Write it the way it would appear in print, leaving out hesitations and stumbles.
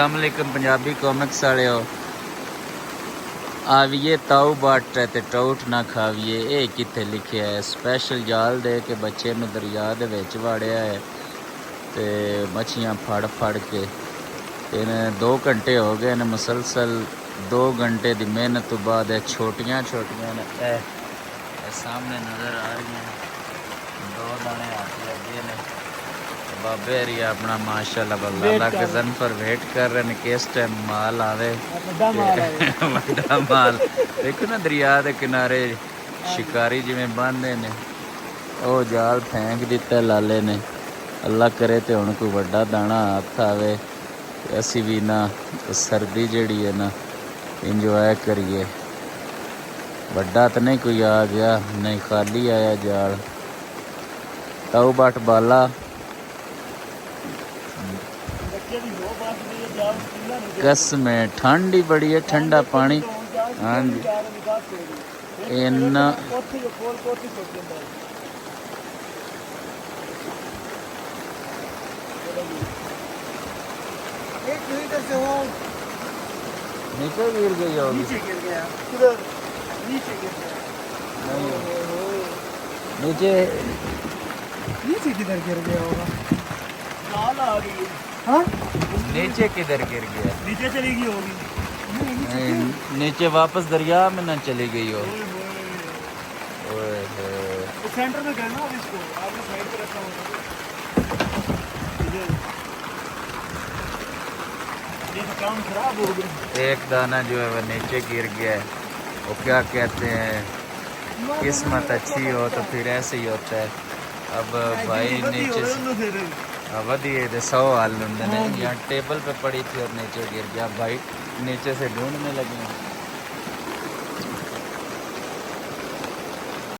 अस्सलामुअलैकुम पंजाबी कॉमिक्स वाले हो आविए ताऊ बाट ते टाउट ना खाविए ये कित्थे लिखिया है। स्पैशल जाल दे के बच्चे नूं दरिया दे विच वाड़िया है ते मच्छियां फड़ फड़ के इन्हें 2 घंटे हो गए ने मुसलसल 2 घंटे की मेहनत तो बाद छोटियां छोटियां ने सामने नज़र आ रही हैं। 2 दाने हाथ लगे ने बाबे हरी अपना माशाल्लाह बल्ला गजन पर वेट कर रहे हैं किस टाइम माल आवे। बड़ा माल देखो ना दरिया के किनारे शिकारी जिमें बांधे ने ओ जाल फेंक दिता लाले ने। अल्लाह करे तो हुण कोई बड़ा दाना हाथ आवे असी भी ना सर्दी जड़ी है ना इंजॉय करिए। बड़ा तो नहीं कोई आ गया नहीं खाली आया जाल। ताऊ बाट बाला कसम है ठंड ही बड़ी है ठंडा पानी। हाँ जी इन्ना नीचे गिर गई होगी। नीचे गिर गया किधर? नीचे गिर गया नीचे नीचे किधर गिर गया होगा? लाल आ गई है। हाँ नीचे किधर गिर गया? नीचे चली गई होगी। नीचे वापस दरिया में ना चली गई हो। ओए तो सेंटर में करना अब इसको आपने साइड पे रखा होगा। ये तो काम खराब हो गया। एक दाना जो है वह नीचे गिर गया है। वो क्या कहते हैं किस्मत अच्छी हो तो फिर ऐसे ही होता है। अब भाई नीचे से वधिए 100 हाल होंगे ने यहाँ टेबल पे पड़ी थी और नीचे गिर गया। भाई नीचे से ढूंढने लगे।